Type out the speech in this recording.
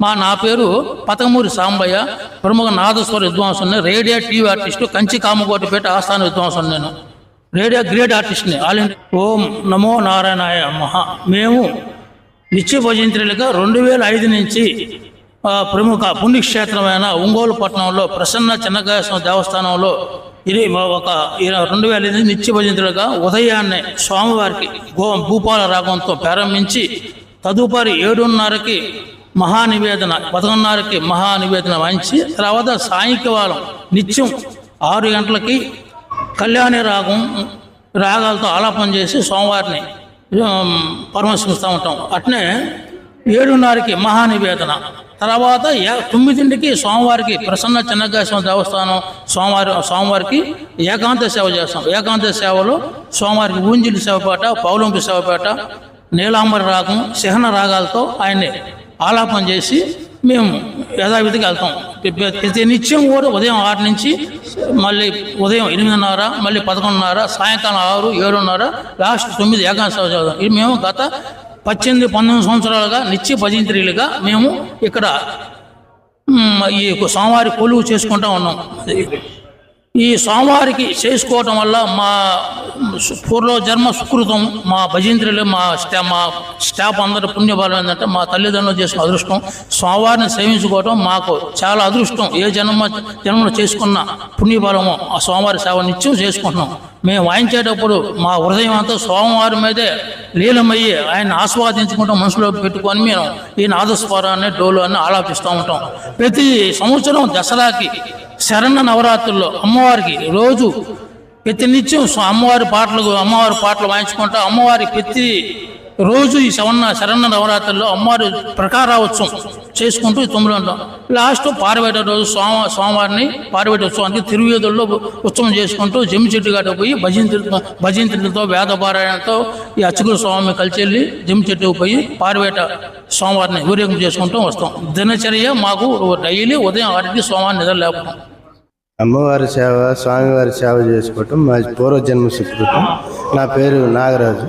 నా పేరు పతకమూరి సాంబయ్య, ప్రముఖ నాదస్వర విద్వాంసుని, రేడియో టీవీ ఆర్టిస్టు, కంచి కామకోటిపేట ఆస్థాన విద్వాంసుని. నేను రేడియో గ్రేడ్ ఆర్టిస్ట్ని. ఓం నమో నారాయణాయ మహా. మేము నిత్య భజంత్రులుగా 2005 నుంచి ప్రముఖ పుణ్యక్షేత్రమైన ఒంగోలు పట్టణంలో ప్రసన్న చెన్నకేశ్వర దేవస్థానంలో ఇది ఒక 2005 నిత్య భజంత్రులుగా ఉదయాన్నే స్వామివారికి భూపాల రాగంతో ప్రారంభించి తదుపరి 7:30కి మహానివేదన, 11:30కి మహానివేదన వాయించి తర్వాత సాయంకాలం నిత్యం 6 గంటలకి కళ్యాణి రాగాలతో ఆలాపన చేసి స్వామివారిని పరమశిస్తూ ఉంటాం. అట్నే 7:30కి మహానివేదన, తర్వాత 9ంటికి స్వామివారికి ప్రసన్న చెన్నకేశ్వర దేవస్థానం స్వామివారికి ఏకాంత సేవ చేస్తాం. ఏకాంత సేవలో స్వామివారికి ఊంజిలి సేవపేట, పౌలంకి సేవపేట, నీలాంబరి రాగం, శహన రాగాలతో ఆయన్ని ఆలాపన చేసి మేము యథావిధిగా వెళ్తాం. ప్రతి నిత్యం కూడా ఉదయం 6 నుంచి మళ్ళీ ఉదయం 8:30, మళ్ళీ 11:30, సాయంకాలం 6, 7:30, లాస్ట్ 9 ఏకాంత సేవ చేద్దాం. ఇది మేము గత 18-19 సంవత్సరాలుగా నిత్య భజంత్రీలుగా మేము ఇక్కడ ఈ స్వామివారి కొలువు చేసుకుంటూ ఉన్నాం. ఈ స్వామివారికి చేసుకోవటం వల్ల మా పూర్వజన్మ సుకృతం, మా భజంత్రులు, మా స్టాఫ్ అందరూ పుణ్యబలం ఏంటంటే మా తల్లిదండ్రులు చేసిన అదృష్టం. స్వామివారిని సేవించుకోవటం మాకు చాలా అదృష్టం. ఏ జన్మలో చేసుకున్న పుణ్యబలము ఆ స్వామివారి సేవ నిత్యం చేసుకుంటున్నాం. మేము వాయించేటప్పుడు మా హృదయం అంతా స్వామివారి మీదే లీలమయ్యి ఆయన ఆస్వాదించుకుంటాం. మనసులో పెట్టుకొని మేము ఈ నాదస్వరాన్ని, డోలు అని ఆలాపిస్తూ ఉంటాం. ప్రతి సంవత్సరం దసరాకి శరణ నవరాత్రుల్లో అమ్మవారికి రోజు ప్రతి నిత్యం అమ్మవారి పాటలు వాయించుకుంటా అమ్మవారి ప్రతి రోజు ఈ శరణ నవరాత్రుల్లో అమ్మవారి ప్రకారోత్సవం చేసుకుంటూ 9 ఉంటాం. లాస్ట్ పార్వేట రోజు స్వామివారిని పార్వేట ఉత్సవానికి తిరువేదుల్లో ఉత్సవం చేసుకుంటూ జమ్మి చెట్టు గడ్డ పోయి భజంత్రులతో వేదపారాయణతో ఈ అచ్చుకుల స్వామి కలిసి వెళ్ళి జమ్మి చెట్టుకు పోయి పార్వేట స్వామివారిని ఊరేగింపు చేసుకుంటూ వస్తాం. దినచర్య మాకు డైలీ ఉదయం 6కి స్వామివారిని నిద్ర లేపుతాం. అమ్మవారి సేవ, స్వామివారి సేవ చేసుకోవటం మా పూర్వజన్మ సుకృతం. నా పేరు నాగరాజు.